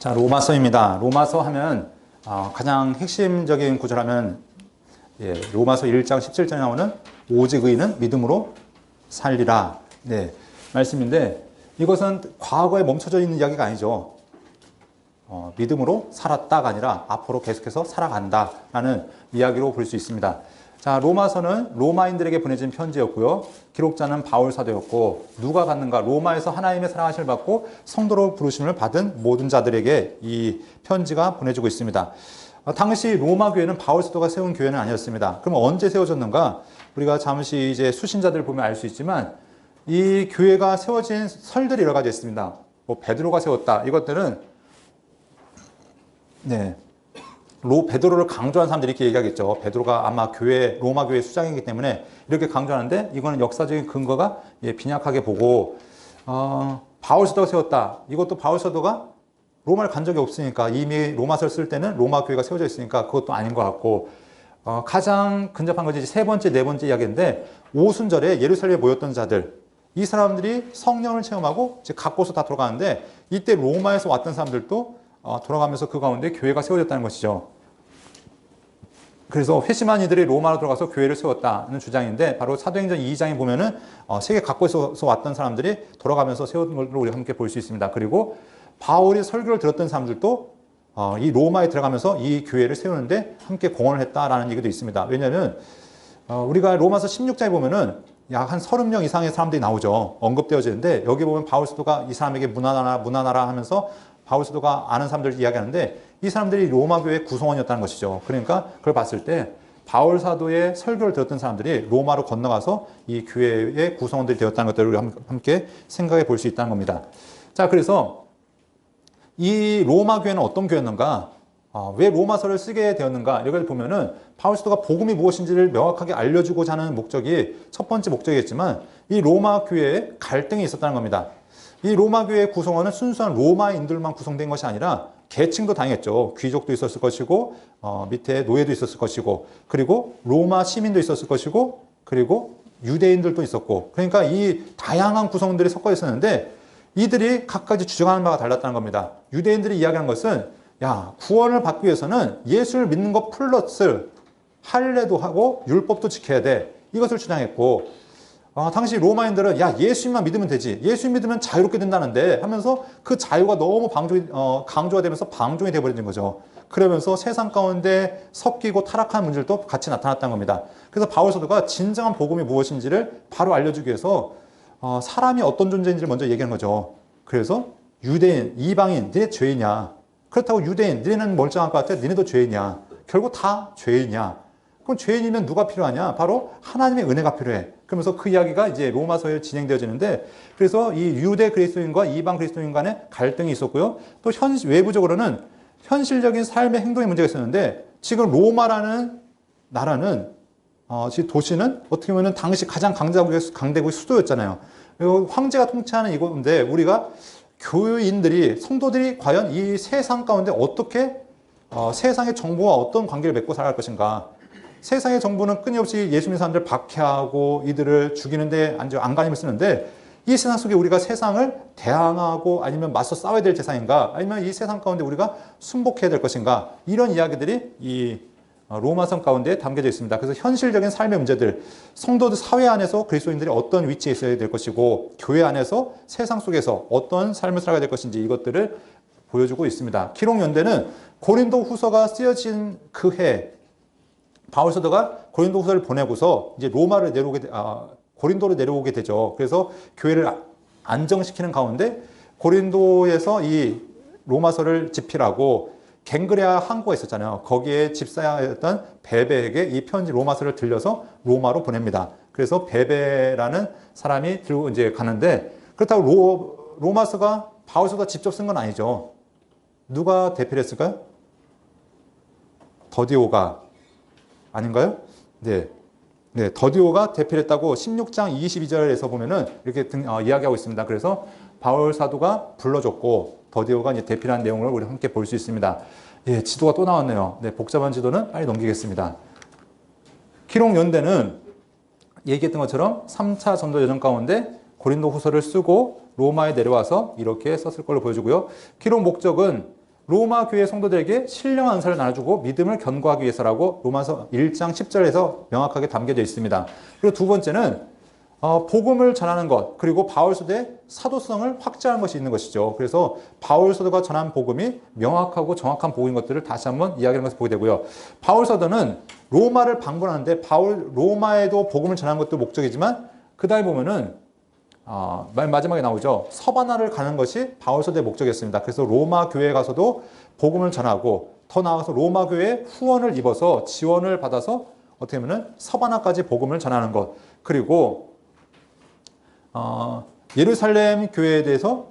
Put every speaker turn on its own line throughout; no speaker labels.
자, 로마서입니다. 로마서 하면 가장 핵심적인 구절하면 로마서 1장 17절에 나오는 오직 의인은 믿음으로 살리라. 네, 말씀인데 이것은 과거에 멈춰져 있는 이야기가 아니죠. 믿음으로 살았다가 아니라 앞으로 계속해서 살아간다라는 이야기로 볼 수 있습니다. 자, 로마서는 로마인들에게 보내진 편지였고요. 기록자는 바울 사도였고 누가 갔는가? 로마에서 하나님의 사랑하심을 받고 성도로 부르심을 받은 모든 자들에게 이 편지가 보내지고 있습니다. 당시 로마 교회는 바울 사도가 세운 교회는 아니었습니다. 그럼 언제 세워졌는가? 우리가 잠시 이제 수신자들 보면 알 수 있지만 이 교회가 세워진 설들이 여러 가지 있습니다. 뭐 베드로가 세웠다. 이것들은 베드로를 강조한 사람들이 이렇게 얘기하겠죠. 베드로가 아마 로마 교회 수장이기 때문에 이렇게 강조하는데 이거는 역사적인 근거가 빈약하게 보고 바울 사도가 세웠다. 이것도 바울 사도가 로마를 간 적이 없으니까 이미 로마서를 쓸 때는 로마 교회가 세워져 있으니까 그것도 아닌 것 같고 가장 근접한 것이 세 번째, 네 번째 이야기인데 오순절에 예루살렘에 모였던 자들 이 사람들이 성령을 체험하고 이제 각곳으로 다 돌아가는데 이때 로마에서 왔던 사람들도 돌아가면서 그 가운데 교회가 세워졌다는 것이죠. 그래서 회심한 이들이 로마로 들어가서 교회를 세웠다는 주장인데 바로 사도행전 2장에 보면은 세계 각곳에서 왔던 사람들이 돌아가면서 세운 걸로 우리 함께 볼 수 있습니다. 그리고 바울이 설교를 들었던 사람들도 이 로마에 들어가면서 이 교회를 세우는데 함께 공헌을 했다라는 얘기도 있습니다. 왜냐하면 우리가 로마서 16장에 보면은 약 한 30명 이상의 사람들이 나오죠. 언급되어지는데 여기 보면 바울 사도가 이 사람에게 문안하라 하면서 바울 사도가 아는 사람들 이야기하는데 이 사람들이 로마 교회의 구성원이었다는 것이죠. 그러니까 그걸 봤을 때 바울 사도의 설교를 들었던 사람들이 로마로 건너가서 이 교회의 구성원들이 되었다는 것들을 함께 생각해 볼 수 있다는 겁니다. 자, 그래서 이 로마 교회는 어떤 교회였는가? 왜 로마서를 쓰게 되었는가? 이걸 보면은 바울 사도가 복음이 무엇인지를 명확하게 알려주고자 하는 목적이 첫 번째 목적이겠지만 이 로마 교회에 갈등이 있었다는 겁니다. 이 로마 교회의 구성원은 순수한 로마인들만 구성된 것이 아니라 계층도 다양했죠. 귀족도 있었을 것이고 밑에 노예도 있었을 것이고 그리고 로마 시민도 있었을 것이고 그리고 유대인들도 있었고 그러니까 이 다양한 구성원들이 섞어 있었는데 이들이 각가지 주장하는 바가 달랐다는 겁니다. 유대인들이 이야기하는 것은 구원을 받기 위해서는 예수를 믿는 것 플러스 할례도 하고 율법도 지켜야 돼. 이것을 주장했고 당시 로마인들은 예수님만 믿으면 되지. 예수님 믿으면 자유롭게 된다는데 하면서 그 자유가 너무 강조가 되면서 방종이 되어버리는 거죠. 그러면서 세상 가운데 섞이고 타락한 문제들도 같이 나타났다는 겁니다. 그래서 바울 사도가 진정한 복음이 무엇인지를 바로 알려주기 위해서 사람이 어떤 존재인지를 먼저 얘기하는 거죠. 그래서 유대인, 이방인, 네 죄이냐? 그렇다고 유대인, 너네는 멀쩡할 것 같아? 너네도 죄인이야. 결국 다 죄인이야. 그럼 죄인이면 누가 필요하냐? 바로 하나님의 은혜가 필요해. 그러면서 그 이야기가 이제 로마서에 진행되어지는데 그래서 이 유대 그리스도인과 이방 그리스도인 간의 갈등이 있었고요. 또 외부적으로는 현실적인 삶의 행동의 문제가 있었는데 지금 로마라는 나라는 지금 도시는 어떻게 보면 당시 가장 강대국의 수도였잖아요. 그리고 황제가 통치하는 이곳인데 우리가 교인들이 성도들이 과연 이 세상 가운데 어떻게 세상의 정부와 어떤 관계를 맺고 살아갈 것인가. 세상의 정부는 끊임없이 예수 믿는 사람들을 박해하고 이들을 죽이는데 안간힘을 쓰는데 이 세상 속에 우리가 세상을 대항하고 아니면 맞서 싸워야 될 세상인가 아니면 이 세상 가운데 우리가 순복해야 될 것인가 이런 이야기들이 이 로마서 가운데 담겨져 있습니다. 그래서 현실적인 삶의 문제들, 성도들 사회 안에서 그리스도인들이 어떤 위치에 있어야 될 것이고 교회 안에서 세상 속에서 어떤 삶을 살아가야 될 것인지 이것들을 보여주고 있습니다. 기록연대는 고린도 후서가 쓰여진 그 해 바울 사도가 고린도 후서를 보내고서 이제 고린도로 내려오게 되죠. 그래서 교회를 안정시키는 가운데 고린도에서 이 로마서를 집필하고 갱그레아 항구가 있었잖아요. 거기에 집사였던 베베에게 이 편지 로마서를 들려서 로마로 보냅니다. 그래서 베베라는 사람이 들고 이제 가는데 그렇다고 로마서가 바울 사도가 직접 쓴 건 아니죠. 누가 대필했을까요? 더디오가 아닌가요? 네, 더디오가 대필했다고 16장 22절에서 보면은 이렇게 이야기하고 있습니다. 그래서 바울 사도가 불러줬고 더디오가 이제 대필한 내용을 우리 함께 볼 수 있습니다. 지도가 또 나왔네요. 복잡한 지도는 빨리 넘기겠습니다. 기록연대는 얘기했던 것처럼 3차 전도 여정 가운데 고린도 후서를 쓰고 로마에 내려와서 이렇게 썼을 걸로 보여주고요. 기록 목적은 로마 교회 성도들에게 신령한 은사를 나눠주고 믿음을 견고하기 위해서라고 로마서 1장 10절에서 명확하게 담겨져 있습니다. 그리고 두 번째는 복음을 전하는 것, 그리고 바울서도의 사도성을 확장하는 것이 있는 것이죠. 그래서 바울서도가 전한 복음이 명확하고 정확한 복음인 것들을 다시 한번 이야기하는 것을 보게 되고요. 바울서도는 로마를 방문하는데 로마에도 복음을 전하는 것도 목적이지만 그 다음에 보면은 맨 마지막에 나오죠. 서바나를 가는 것이 바울서도의 목적이었습니다. 그래서 로마 교회에 가서도 복음을 전하고 더 나아가서 로마 교회의 후원을 입어서 지원을 받아서 어떻게 보면 서바나까지 복음을 전하는 것, 그리고 예루살렘 교회에 대해서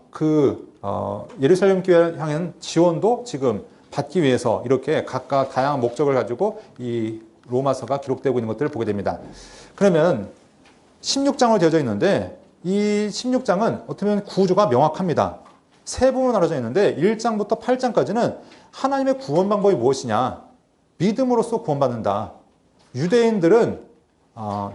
예루살렘 교회를 향한 지원도 지금 받기 위해서 이렇게 각각 다양한 목적을 가지고 이 로마서가 기록되고 있는 것들을 보게 됩니다. 그러면 16장으로 되어져 있는데 이 16장은 어떻게 보면 구조가 명확합니다. 세 부분으로 나눠져 있는데 1장부터 8장까지는 하나님의 구원 방법이 무엇이냐, 믿음으로써 구원받는다. 유대인들은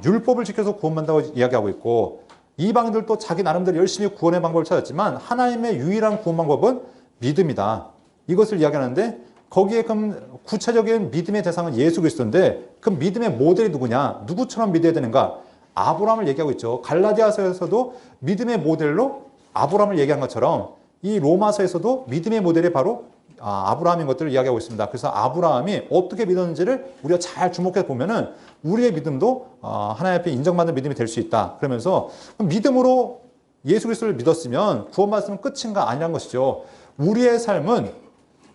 율법을 지켜서 구원받는다고 이야기하고 있고, 이방인들도 자기 나름대로 열심히 구원의 방법을 찾았지만 하나님의 유일한 구원 방법은 믿음이다. 이것을 이야기하는데 거기에 그럼 구체적인 믿음의 대상은 예수 그리스도인데 그 믿음의 모델이 누구냐? 누구처럼 믿어야 되는가? 아브라함을 얘기하고 있죠. 갈라디아서에서도 믿음의 모델로 아브라함을 얘기한 것처럼 이 로마서에서도 믿음의 모델이 바로 아브라함인 것들을 이야기하고 있습니다. 그래서 아브라함이 어떻게 믿었는지를 우리가 잘 주목해서 보면은 우리의 믿음도 하나님 앞에 인정받는 믿음이 될 수 있다. 그러면서 믿음으로 예수 그리스도를 믿었으면 구원받았으면 끝인가? 아니란 것이죠. 우리의 삶은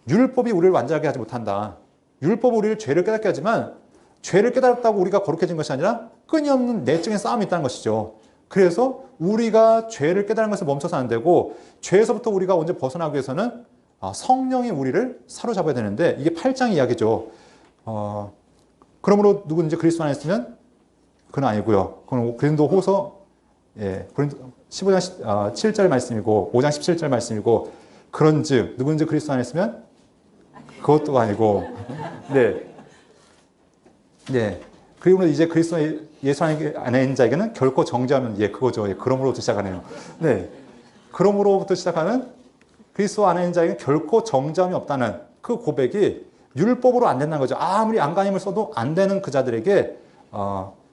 율법이 우리를 완전하게 하지 못한다. 율법은 우리를 죄를 깨닫게 하지만 죄를 깨달았다고 우리가 거룩해진 것이 아니라 끊임없는 내적인 싸움이 있다는 것이죠. 그래서 우리가 죄를 깨달은 것을 멈춰서 안 되고 죄에서부터 우리가 언제 벗어나기 위해서는 성령이 우리를 사로잡아야 되는데 이게 8장 이야기죠. 그러므로 누구든지 그리스도 안에 있으면 그건 아니고요. 그건 고린도후서 15장 7절 말씀이고 5장 17절 말씀이고, 그런즉 누구든지 그리스도 안에 있으면 그것도 아니고 네. 그리고 이제 그리스도 예수 안에 있는 자에게는 결코 정죄하면 그거죠. 그러므로부터 시작하네요. 네. 그러므로부터 시작하는 그리스도 안에 있는 자에게는 결코 정죄함이 없다는 그 고백이 율법으로 안 된다는 거죠. 아무리 안간힘을 써도 안 되는 그 자들에게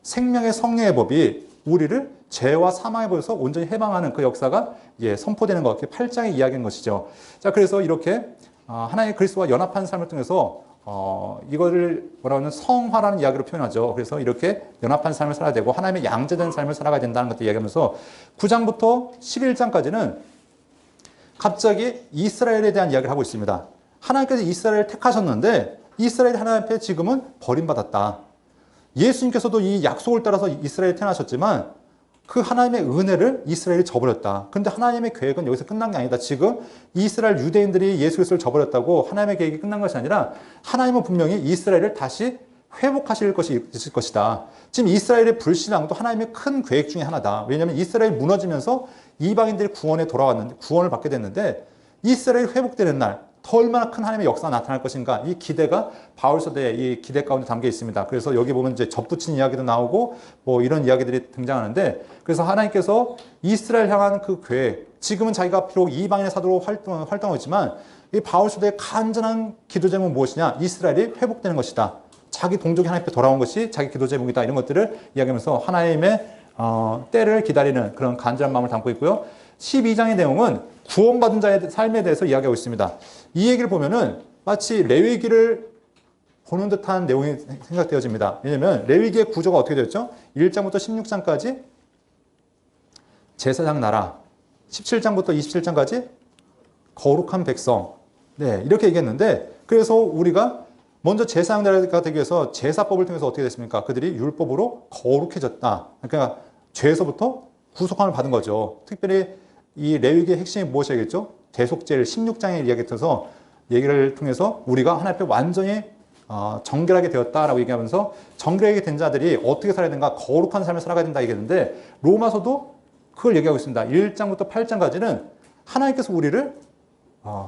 생명의 성령의 법이 우리를 죄와 사망의 법에서 온전히 해방하는 그 역사가 선포되는 것, 8장의 이야기인 것이죠. 자, 그래서 이렇게 하나님의 그리스도와 연합한 삶을 통해서 이거를 뭐라고 하면 성화라는 이야기로 표현하죠. 그래서 이렇게 연합한 삶을 살아야 되고 하나님의 양자된 삶을 살아가야 된다는 것도 이야기하면서 9장부터 11장까지는 갑자기 이스라엘에 대한 이야기를 하고 있습니다. 하나님께서 이스라엘을 택하셨는데 이스라엘이 하나님 앞에 지금은 버림받았다. 예수님께서도 이 약속을 따라서 이스라엘에 태어나셨지만 그 하나님의 은혜를 이스라엘이 저버렸다. 그런데 하나님의 계획은 여기서 끝난 게 아니다. 지금 이스라엘 유대인들이 예수 그리스도를 저버렸다고 하나님의 계획이 끝난 것이 아니라 하나님은 분명히 이스라엘을 다시 회복하실 것이 있을 것이다. 지금 이스라엘의 불신앙도 하나님의 큰 계획 중에 하나다. 왜냐하면 이스라엘이 무너지면서 이방인들이 구원을 받게 됐는데 이스라엘이 회복되는 날 더 얼마나 큰 하나님의 역사가 나타날 것인가, 이 기대가 바울서대의 이 기대 가운데 담겨 있습니다. 그래서 여기 보면 이제 접붙인 이야기도 나오고 뭐 이런 이야기들이 등장하는데, 그래서 하나님께서 이스라엘 향한 그 계획, 지금은 자기가 비록 이방인의 사도로 활동하고 있지만 이 바울서대의 간절한 기도 제목은 무엇이냐? 이스라엘이 회복되는 것이다. 자기 동족이 하나님 앞에 돌아온 것이 자기 기도 제목이다. 이런 것들을 이야기하면서 하나님의 때를 기다리는 그런 간절한 마음을 담고 있고요. 12장의 내용은 구원받은 자의 삶에 대해서 이야기하고 있습니다. 이 얘기를 보면은 마치 레위기를 보는 듯한 내용이 생각되어집니다. 왜냐하면 레위기의 구조가 어떻게 되었죠? 1장부터 16장까지 제사장 나라, 17장부터 27장까지 거룩한 백성, 이렇게 얘기했는데, 그래서 우리가 먼저 제사장 나라가 되기 위해서 제사법을 통해서 어떻게 됐습니까? 그들이 율법으로 거룩해졌다. 그러니까 죄에서부터 구속함을 받은 거죠. 특별히 이 레위기의 핵심이 무엇이겠죠? 대속죄를 16장의 이야기에 통해서 얘기를 통해서 우리가 하나님 앞에 완전히 정결하게 되었다라고 얘기하면서 정결하게 된 자들이 어떻게 살아야 되는가? 거룩한 삶을 살아가야 된다 얘기했는데, 로마서도 그걸 얘기하고 있습니다. 1장부터 8장까지는 하나님께서 우리를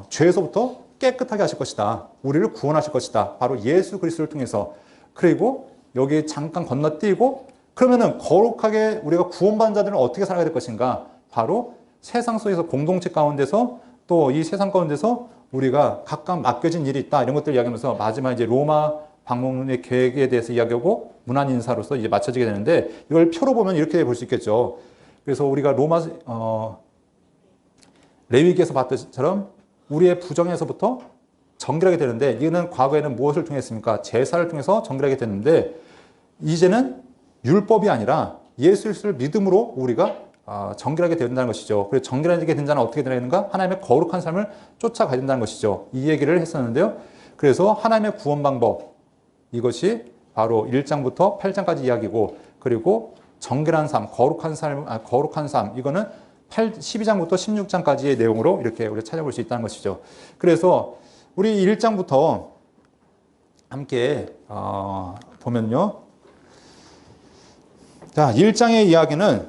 죄에서부터 깨끗하게 하실 것이다. 우리를 구원하실 것이다. 바로 예수 그리스도를 통해서. 그리고 여기 잠깐 건너뛰고, 그러면은 거룩하게 우리가 구원받은 자들은 어떻게 살아야 될 것인가? 바로 세상 속에서 공동체 가운데서 또 이 세상 가운데서 우리가 각각 맡겨진 일이 있다 이런 것들 이야기하면서 마지막 이제 로마 방문의 계획에 대해서 이야기하고 문안 인사로서 이제 맞춰지게 되는데 이걸 표로 보면 이렇게 볼 수 있겠죠. 그래서 우리가 로마 레위기에서 봤던 것처럼 우리의 부정에서부터 정결하게 되는데 이거는 과거에는 무엇을 통했습니까? 제사를 통해서 정결하게 됐는데 이제는 율법이 아니라 예수를 믿음으로 우리가 정결하게 된다는 것이죠. 그래서 정결하게 된 자는 어떻게 되는가? 하나님의 거룩한 삶을 쫓아가야 된다는 것이죠. 이 얘기를 했었는데요. 그래서 하나님의 구원 방법 이것이 바로 1장부터 8장까지 이야기고 그리고 정결한 삶, 거룩한 삶 이거는 12장부터 16장까지의 내용으로 이렇게 우리가 찾아볼 수 있다는 것이죠. 그래서 우리 1장부터 함께 보면요. 자, 1장의 이야기는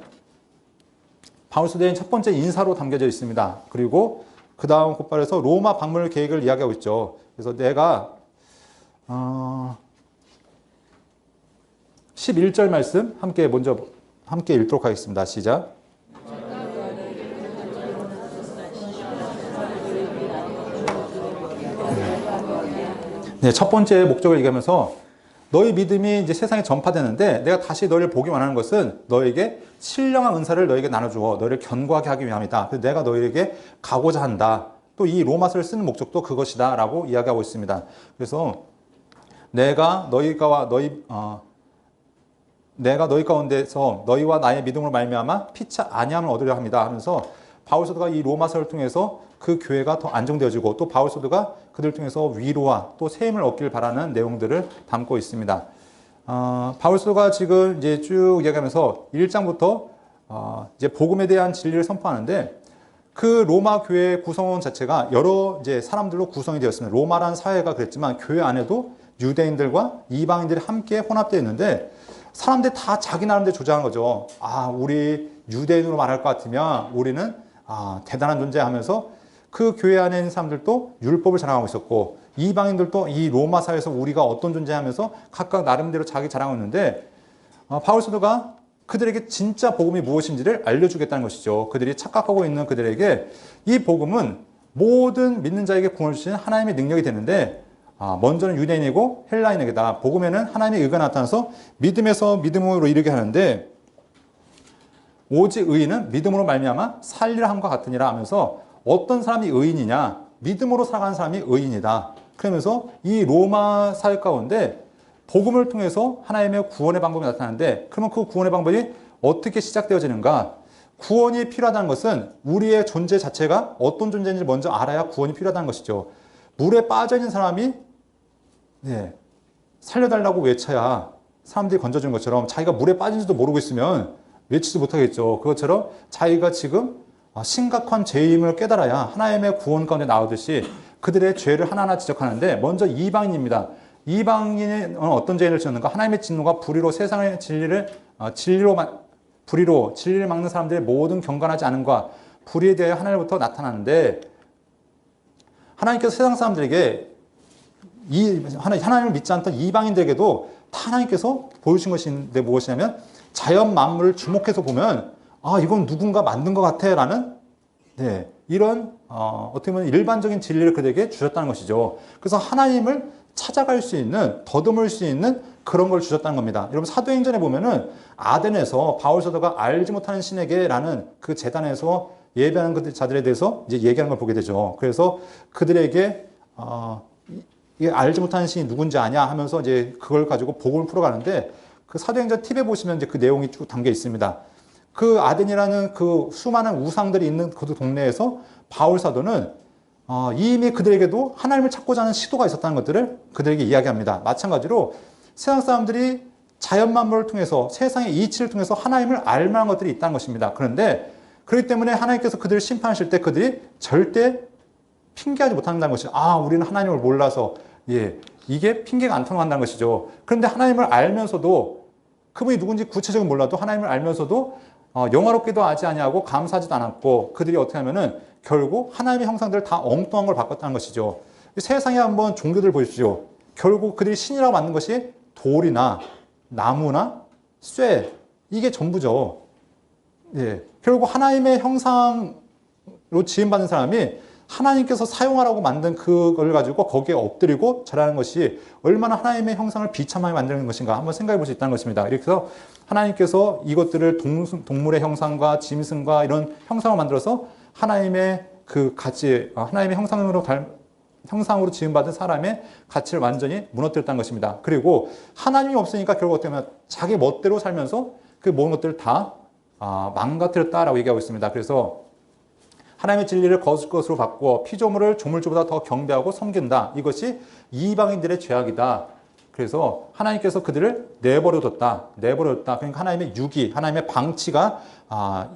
바울서대인 첫 번째 인사로 담겨져 있습니다. 그리고 그 다음 곧바로 해서 로마 방문 계획을 이야기하고 있죠. 그래서 내가 11절 말씀 함께 읽도록 하겠습니다. 시작. 네, 첫 번째 목적을 얘기하면서 너희 믿음이 이제 세상에 전파되는데 내가 다시 너희를 보기 원하는 것은 너에게 신령한 은사를 너에게 나눠주어 너희를 견고하게 하기 위함이다. 그래서 내가 너희에게 가고자 한다. 또 이 로마서를 쓰는 목적도 그것이다 라고 이야기하고 있습니다. 그래서 내가 너희 가운데서 너희와 나의 믿음으로 말미암아 피차 안위함을 얻으려 합니다 하면서 바울 사도가 이 로마서를 통해서 그 교회가 더 안정되어지고 또 바울 사도가 그들을 통해서 위로와 또 세임을 얻길 바라는 내용들을 담고 있습니다. 바울 사도가 지금 이제 쭉 이야기하면서 1장부터 이제 복음에 대한 진리를 선포하는데 그 로마 교회 구성원 자체가 여러 이제 사람들로 구성이 되었습니다. 로마라는 사회가 그랬지만 교회 안에도 유대인들과 이방인들이 함께 혼합되어 있는데 사람들이 다 자기 나름대로 조장한 거죠. 우리 유대인으로 말할 것 같으면 우리는 대단한 존재하면서 그 교회 안에 있는 사람들도 율법을 자랑하고 있었고 이방인들도 이 로마 사회에서 우리가 어떤 존재하면서 각각 나름대로 자기 자랑하고 있는데 바울 사도가 그들에게 진짜 복음이 무엇인지를 알려주겠다는 것이죠. 그들이 착각하고 있는 그들에게 이 복음은 모든 믿는 자에게 구원을 주시는 하나님의 능력이 되는데 먼저는 유대인이고 헬라인에게다. 복음에는 하나님의 의가 나타나서 믿음에서 믿음으로 이르게 하는데 오직 의인은 믿음으로 말미암아 살리라 함과 같으니라 하면서 어떤 사람이 의인이냐? 믿음으로 살아가는 사람이 의인이다. 그러면서 이 로마 사회 가운데 복음을 통해서 하나님의 구원의 방법이 나타나는데 그러면 그 구원의 방법이 어떻게 시작되어지는가? 구원이 필요하다는 것은 우리의 존재 자체가 어떤 존재인지 먼저 알아야 구원이 필요하다는 것이죠. 물에 빠져있는 사람이 살려달라고 외쳐야 사람들이 건져주는 것처럼 자기가 물에 빠진지도 모르고 있으면 외치지 못하겠죠. 그것처럼 자기가 지금 심각한 죄임을 깨달아야 하나님의 구원 가운데 나오듯이 그들의 죄를 하나하나 지적하는데 먼저 이방인입니다. 이방인은 어떤 죄를 지었는가? 하나님의 진노가 불의로 세상의 진리를 막는 사람들의 모든 경건하지 않음과 불의에 대해 하나님부터 나타나는데 하나님께서 세상 사람들에게 하나님을 믿지 않던 이방인들에게도 다 하나님께서 보여주신 것인데 무엇이냐면 자연 만물을 주목해서 보면 이건 누군가 만든 것 같아 라는 이런 어떻게 보면 일반적인 진리를 그들에게 주셨다는 것이죠. 그래서 하나님을 찾아갈 수 있는 더듬을 수 있는 그런 걸 주셨다는 겁니다. 여러분 사도행전에 보면은 아덴에서 바울 사도가 알지 못하는 신에게라는 그 제단에서 예배하는 그 자들에 대해서 이제 얘기하는 걸 보게 되죠. 그래서 그들에게 이게 알지 못하는 신이 누군지 아냐 하면서 이제 그걸 가지고 복음을 풀어가는데 그 사도행전 팁에 보시면 이제 그 내용이 쭉 담겨 있습니다. 그 아덴이라는 그 수많은 우상들이 있는 그 동네에서 바울 사도는 이미 그들에게도 하나님을 찾고자 하는 시도가 있었다는 것들을 그들에게 이야기합니다. 마찬가지로 세상 사람들이 자연 만물을 통해서 세상의 이치를 통해서 하나님을 알 만한 것들이 있다는 것입니다. 그런데 그렇기 때문에 하나님께서 그들을 심판하실 때 그들이 절대 핑계하지 못한다는 것이죠. 우리는 하나님을 몰라서 이게 핑계가 안 통한다는 것이죠. 그런데 하나님을 알면서도 그분이 누군지 구체적으로 몰라도 하나님을 알면서도 영화롭기도 하지 아니하고 감사하지도 않았고 그들이 어떻게 하면은 결국 하나님의 형상들을 다 엉뚱한 걸 바꿨다는 것이죠. 세상에 한번 종교들 보십시오. 결국 그들이 신이라고 만든 것이 돌이나 나무나 쇠 이게 전부죠. 결국 하나님의 형상으로 지음받은 사람이 하나님께서 사용하라고 만든 그걸 가지고 거기에 엎드리고 절하는 것이 얼마나 하나님의 형상을 비참하게 만드는 것인가 한번 생각해 볼 수 있다는 것입니다. 그래서 하나님께서 이것들을 동물의 형상과 짐승과 이런 형상을 만들어서 하나님의 그 가치, 하나님의 형상으로 지음받은 사람의 가치를 완전히 무너뜨렸다는 것입니다. 그리고 하나님이 없으니까 결국 어떻게 보면 자기 멋대로 살면서 그 모든 것들을 다 망가뜨렸다라고 얘기하고 있습니다. 그래서 하나님의 진리를 거짓 것으로 바꾸어 피조물을 조물주보다 더 경배하고 섬긴다. 이것이 이방인들의 죄악이다. 그래서 하나님께서 그들을 내버려뒀다. 그러니까 하나님의 유기, 하나님의 방치가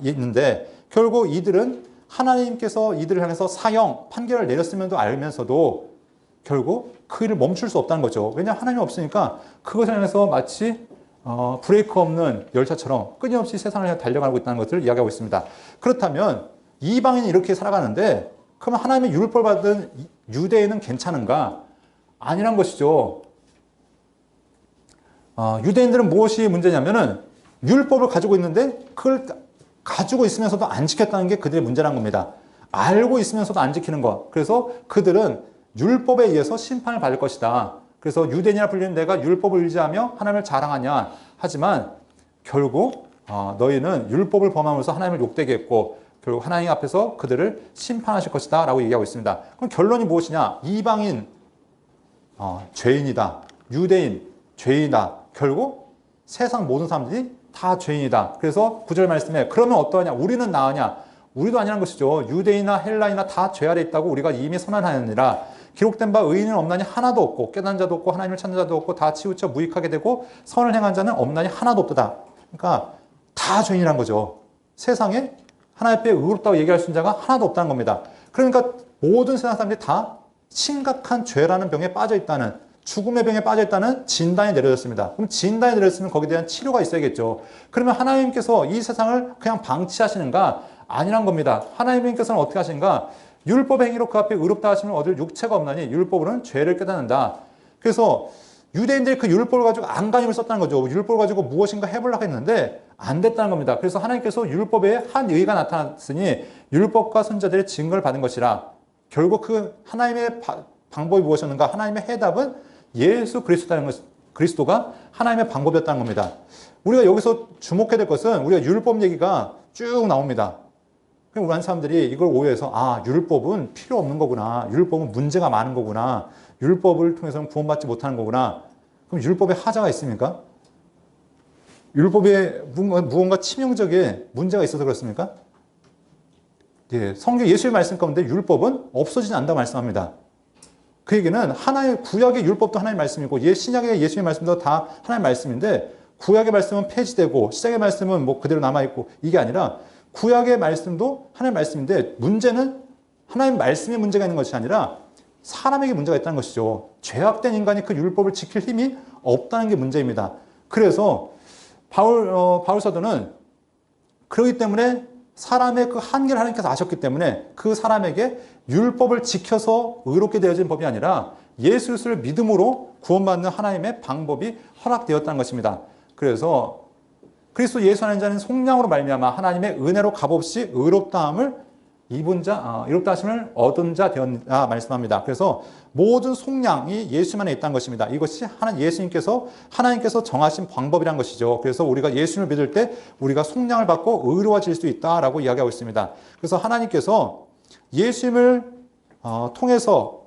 있는데 결국 이들은 하나님께서 이들을 향해서 사형, 판결을 내렸음에도 알면서도 결국 그 일을 멈출 수 없다는 거죠. 왜냐하면 하나님이 없으니까 그것을 향해서 마치 브레이크 없는 열차처럼 끊임없이 세상을 향해 달려가고 있다는 것을 이야기하고 있습니다. 그렇다면 이방인이 이렇게 살아가는데 그러면 하나님의 율법을 받은 유대인은 괜찮은가? 아니란 것이죠. 유대인들은 무엇이 문제냐면은 율법을 가지고 있는데 그걸 가지고 있으면서도 안 지켰다는 게 그들의 문제란 겁니다. 알고 있으면서도 안 지키는 것. 그래서 그들은 율법에 의해서 심판을 받을 것이다. 그래서 유대인이라 불리는 내가 율법을 의지하며 하나님을 자랑하냐. 하지만 결국 너희는 율법을 범하면서 하나님을 욕되게 했고 결국 하나님 앞에서 그들을 심판하실 것이다 라고 얘기하고 있습니다. 그럼 결론이 무엇이냐? 이방인 죄인이다. 유대인 죄인이다. 결국 세상 모든 사람들이 다 죄인이다. 그래서 9절 말씀에 그러면 어떠하냐? 우리는 나으냐? 우리도 아니란 것이죠. 유대인이나 헬라이나 다 죄 아래 있다고 우리가 이미 선언하였느니라. 기록된 바 의인은 없나니 하나도 없고 깨닫는 자도 없고 하나님을 찾는 자도 없고 다 치우쳐 무익하게 되고 선을 행한 자는 없나니 하나도 없도다. 그러니까 다 죄인이란 거죠. 세상에 하나님 앞에 의롭다고 얘기할 수 있는 자가 하나도 없다는 겁니다. 그러니까 모든 세상 사람들이 다 심각한 죄라는 병에 빠져 있다는, 죽음의 병에 빠져 있다는 진단이 내려졌습니다. 그럼 진단이 내려졌으면 거기에 대한 치료가 있어야겠죠. 그러면 하나님께서 이 세상을 그냥 방치하시는가? 아니란 겁니다. 하나님께서는 어떻게 하시는가? 율법 행위로 그 앞에 의롭다 하시면 얻을 육체가 없나니 율법으로는 죄를 깨닫는다. 그래서 유대인들이 그 율법을 가지고 안간힘을 썼다는 거죠. 율법을 가지고 무엇인가 해보려고 했는데 안 됐다는 겁니다. 그래서 하나님께서 율법에 한 의가 나타났으니 율법과 선지자들의 증거를 받은 것이라. 결국 그 하나님의 방법이 무엇이었는가? 하나님의 해답은 예수 그리스도가 하나님의 방법이었다는 겁니다. 우리가 여기서 주목해야 될 것은 우리가 율법 얘기가 쭉 나옵니다. 우리 많은 사람들이 이걸 오해해서 율법은 필요 없는 거구나. 율법은 문제가 많은 거구나. 율법을 통해서는 구원받지 못하는 거구나. 그럼 율법에 하자가 있습니까? 율법에 무언가 치명적인 문제가 있어서 그렇습니까? 예, 성경 예수의 말씀 가운데 율법은 없어지지 않는다고 말씀합니다. 그 얘기는 하나의 구약의 율법도 하나님의 말씀이고 신약의 예수의 말씀도 다 하나님의 말씀인데 구약의 말씀은 폐지되고 신약의 말씀은 뭐 그대로 남아있고 이게 아니라 구약의 말씀도 하나님의 말씀인데 문제는 하나님의 말씀에 문제가 있는 것이 아니라 사람에게 문제가 있다는 것이죠. 죄악된 인간이 그 율법을 지킬 힘이 없다는 게 문제입니다. 그래서 바울 사도는 그렇기 때문에 사람의 그 한계를 하나님께서 아셨기 때문에 그 사람에게 율법을 지켜서 의롭게 되어진 법이 아니라 예수 그리스도를 믿음으로 구원받는 하나님의 방법이 허락되었다는 것입니다. 그래서 그리스도 예수 하는 자는 속량으로 말미암아 하나님의 은혜로 값없이 의롭다 하심을 얻은 자 되었다 말씀합니다. 그래서 모든 속량이 예수만에 있다는 것입니다. 이것이 하나님께서 정하신 방법이란 것이죠. 그래서 우리가 예수님을 믿을 때 우리가 속량을 받고 의로워질 수 있다라고 이야기하고 있습니다. 그래서 하나님께서 예수님을 통해서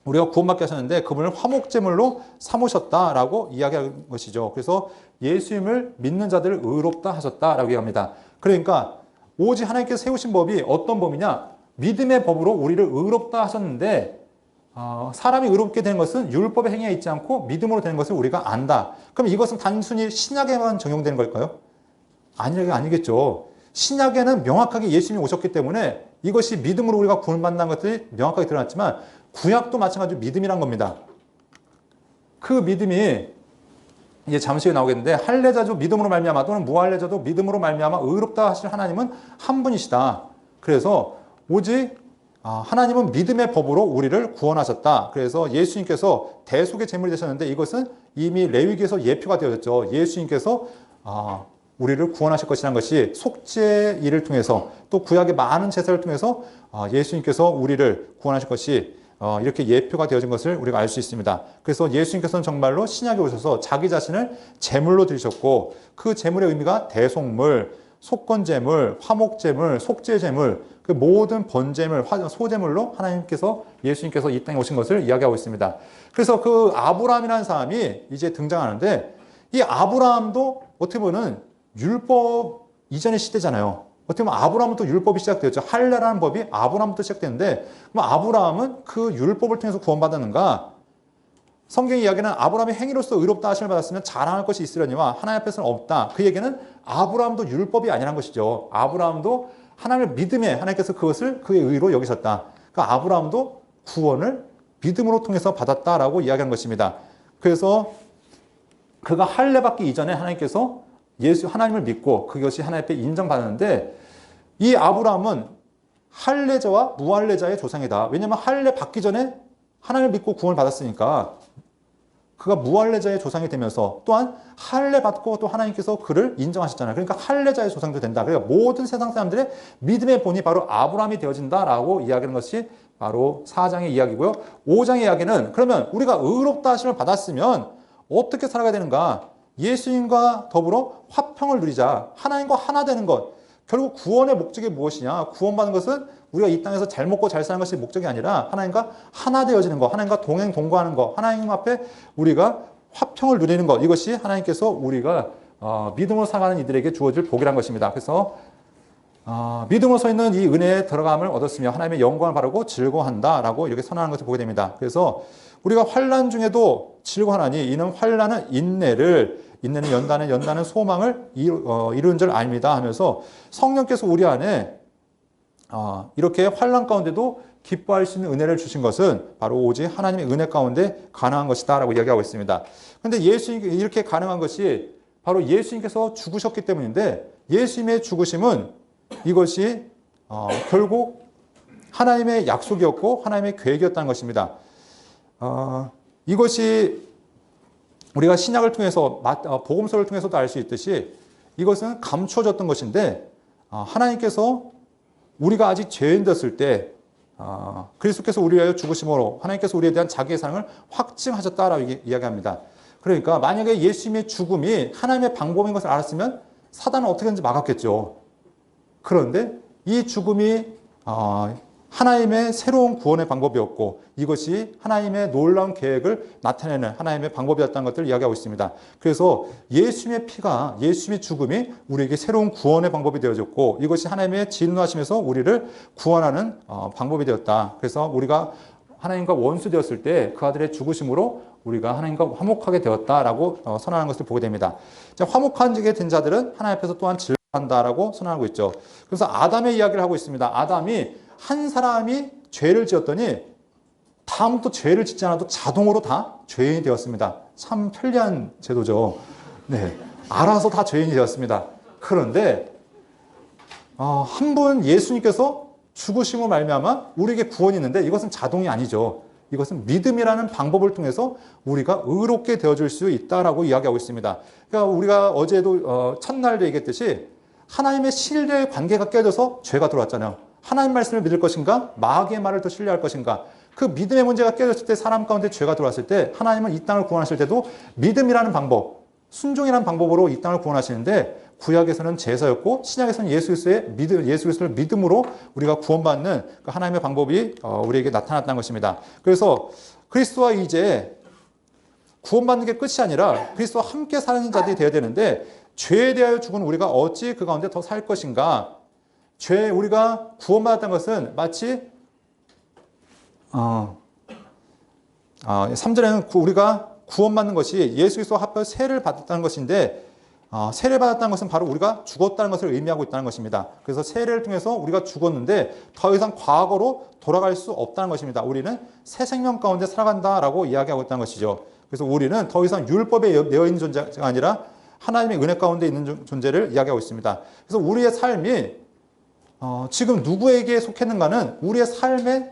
우리가 구원받게 하셨는데 그분을 화목제물로 삼으셨다라고 이야기하는 것이죠. 그래서 예수님을 믿는 자들을 의롭다 하셨다라고 얘기합니다. 그러니까 오직 하나님께서 세우신 법이 어떤 법이냐? 믿음의 법으로 우리를 의롭다 하셨는데 사람이 의롭게 되는 것은 율법의 행위에 있지 않고 믿음으로 되는 것을 우리가 안다. 그럼 이것은 단순히 신약에만 적용되는 걸까요? 아니겠죠. 신약에는 명확하게 예수님이 오셨기 때문에 이것이 믿음으로 우리가 구원받는 것들이 명확하게 드러났지만 구약도 마찬가지로 믿음이란 겁니다. 그 믿음이 이제 잠시 후에 나오겠는데 할례자도 믿음으로 말미암아 또는 무할례자도 믿음으로 말미암아 의롭다 하실 하나님은 한 분이시다. 그래서 오직 하나님은 믿음의 법으로 우리를 구원하셨다. 그래서 예수님께서 대속의 제물이 되셨는데 이것은 이미 레위기에서 예표가 되어졌죠. 예수님께서 우리를 구원하실 것이라는 것이 속죄의 일을 통해서 또 구약의 많은 제사를 통해서 예수님께서 우리를 구원하실 것이 이렇게 예표가 되어진 것을 우리가 알 수 있습니다. 그래서 예수님께서는 정말로 신약에 오셔서 자기 자신을 제물로 드리셨고 그 제물의 의미가 대속물, 속건제물, 화목제물, 속죄제물, 그 모든 번제물, 소제물로 하나님께서 예수님께서 이 땅에 오신 것을 이야기하고 있습니다. 그래서 그 아브라함이라는 사람이 이제 등장하는데 이 아브라함도 어떻게 보면 율법 이전의 시대잖아요. 어떻게 보면 아브라함부터 율법이 시작되었죠. 할례라는 법이 아브라함부터 시작되는데 그럼 아브라함은 그 율법을 통해서 구원받았는가? 성경의 이야기는 아브라함이 행위로서 의롭다 하심을 받았으면 자랑할 것이 있으려니와 하나님 앞에서는 없다. 그 얘기는 아브라함도 율법이 아니란 것이죠. 아브라함도 하나님을 믿음에 하나님께서 그것을 그의 의로 여기셨다. 그러니까 아브라함도 구원을 믿음으로 통해서 받았다라고 이야기하는 것입니다. 그래서 그가 할례 받기 이전에 하나님께서 하나님을 믿고 그것이 하나님 앞에 인정받았는데 이 아브라함은 할례자와 무할례자의 조상이다. 왜냐하면 할례 받기 전에 하나님을 믿고 구원을 받았으니까 그가 무할례자의 조상이 되면서 또한 할례 받고 또 하나님께서 그를 인정하셨잖아요. 그러니까 할례자의 조상도 된다. 그러니까 모든 세상 사람들의 믿음의 본이 바로 아브라함이 되어진다라고 이야기하는 것이 바로 4장의 이야기고요. 5장의 이야기는 그러면 우리가 의롭다 하심을 받았으면 어떻게 살아가야 되는가? 예수님과 더불어 화평을 누리자. 하나님과 하나 되는 것. 결국 구원의 목적이 무엇이냐? 구원받는 것은 우리가 이 땅에서 잘 먹고 잘 사는 것이 목적이 아니라 하나님과 하나 되어지는 것, 하나님과 동행 동거하는 것, 하나님 앞에 우리가 화평을 누리는 것. 이것이 하나님께서 우리가 믿음으로 살아가는 이들에게 주어질 복이란 것입니다. 그래서 믿음으로 서 있는 이 은혜에 들어감을 얻었으며 하나님의 영광을 바라고 즐거워한다라고 이렇게 선언하는 것을 보게 됩니다. 그래서 우리가 환난 중에도 즐거워하니 이는 환난은 인내는 연단은 소망을 이루는 줄 압니다 하면서 성령께서 우리 안에 이렇게 환난 가운데도 기뻐할 수 있는 은혜를 주신 것은 바로 오직 하나님의 은혜 가운데 가능한 것이다 라고 이야기하고 있습니다. 그런데 예수님이 이렇게 가능한 것이 바로 예수님께서 죽으셨기 때문인데 예수님의 죽으심은 이것이 결국 하나님의 약속이었고 하나님의 계획이었다는 것입니다. 이것이 우리가 신약을 통해서 복음서를 통해서도 알 수 있듯이 이것은 감춰졌던 것인데 하나님께서 우리가 아직 죄인 되었을 때 그리스도께서 우리를 위하여 죽으심으로 하나님께서 우리에 대한 자기의 사랑을 확증하셨다라고 이야기합니다. 그러니까 만약에 예수님의 죽음이 하나님의 방법인 것을 알았으면 사단은 어떻게든지 막았겠죠. 그런데 이 죽음이 하나님의 새로운 구원의 방법이었고 이것이 하나님의 놀라운 계획을 나타내는 하나님의 방법이었다는 것들을 이야기하고 있습니다. 그래서 예수님의 피가 예수님의 죽음이 우리에게 새로운 구원의 방법이 되어졌고 이것이 하나님의 진노하심에서 우리를 구원하는 방법이 되었다. 그래서 우리가 하나님과 원수 되었을 때 그 아들의 죽으심으로 우리가 하나님과 화목하게 되었다라고 선언하는 것을 보게 됩니다. 화목하게 된 자들은 하나님 앞에서 또한 즐거워한다라고 선언하고 있죠. 그래서 아담의 이야기를 하고 있습니다. 아담이 한 사람이 죄를 지었더니 다음부터 죄를 짓지 않아도 자동으로 다 죄인이 되었습니다. 참 편리한 제도죠. 네, 알아서 다 죄인이 되었습니다. 그런데 한 분 예수님께서 죽으심으로 말미암아 우리에게 구원이 있는데 이것은 자동이 아니죠. 이것은 믿음이라는 방법을 통해서 우리가 의롭게 되어줄 수 있다라고 이야기하고 있습니다. 그러니까 우리가 어제도 첫날도 얘기했듯이 하나님의 신뢰의 관계가 깨져서 죄가 들어왔잖아요. 하나님 말씀을 믿을 것인가? 마귀의 말을 더 신뢰할 것인가? 그 믿음의 문제가 깨졌을 때 사람 가운데 죄가 들어왔을 때 하나님은 이 땅을 구원하실 때도 믿음이라는 방법, 순종이라는 방법으로 이 땅을 구원하시는데 구약에서는 제사였고 신약에서는 예수 그리스도를 믿음으로 우리가 구원받는 그 하나님의 방법이 우리에게 나타났다는 것입니다. 그래서 그리스도와 이제 구원받는 게 끝이 아니라 그리스도와 함께 사는 자들이 되어야 되는데 죄에 대하여 죽은 우리가 어찌 그 가운데 더 살 것인가? 우리가 구원받았다는 것은 마치 3절에는 우리가 구원받는 것이 예수 그리스도와 합하여 세를 받았다는 것인데 세를 받았다는 것은 바로 우리가 죽었다는 것을 의미하고 있다는 것입니다. 그래서 세례를 통해서 우리가 죽었는데 더 이상 과거로 돌아갈 수 없다는 것입니다. 우리는 새 생명 가운데 살아간다라고 이야기하고 있다는 것이죠. 그래서 우리는 더 이상 율법에 매여 있는 존재가 아니라 하나님의 은혜 가운데 있는 존재를 이야기하고 있습니다. 그래서 우리의 삶이 지금 누구에게 속했는가는 우리의 삶의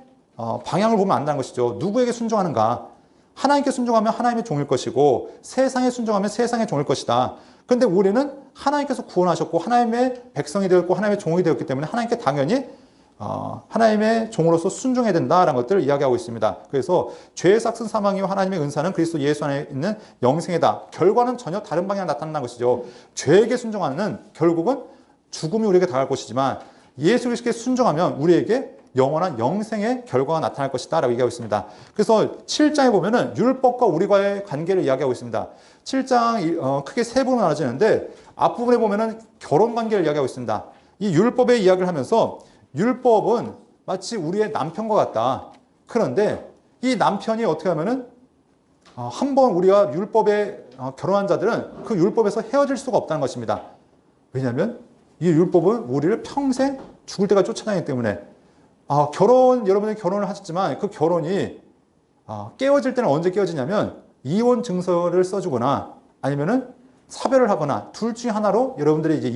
방향을 보면 안다는 것이죠. 누구에게 순종하는가? 하나님께 순종하면 하나님의 종일 것이고 세상에 순종하면 세상의 종일 것이다. 그런데 우리는 하나님께서 구원하셨고 하나님의 백성이 되었고 하나님의 종이 되었기 때문에 하나님께 당연히 하나님의 종으로서 순종해야 된다라는 것들을 이야기하고 있습니다. 그래서 죄의 삭슨 사망이요 하나님의 은사는 그리스도 예수 안에 있는 영생이다. 결과는 전혀 다른 방향으로 나타난다는 것이죠. 죄에게 순종하는 결국은 죽음이 우리에게 당할 것이지만 예수 그리스도께 순종하면 우리에게 영원한 영생의 결과가 나타날 것이다 라고 얘기하고 있습니다. 그래서 7장에 보면은 율법과 우리과의 관계를 이야기하고 있습니다. 7장 크게 세 부분으로 나눠지는데 앞부분에 보면은 결혼 관계를 이야기하고 있습니다. 이 율법의 이야기를 하면서 율법은 마치 우리의 남편과 같다. 그런데 이 남편이 어떻게 하면은 한번 우리가 율법에 결혼한 자들은 그 율법에서 헤어질 수가 없다는 것입니다. 왜냐하면 이 율법은 우리를 평생 죽을 때까지 쫓아다니기 때문에 여러분이 결혼을 하셨지만 그 결혼이 깨어질 때는 언제 깨어지냐면 이혼 증서를 써주거나 아니면은 사별을 하거나 둘 중에 하나로 여러분들이 이제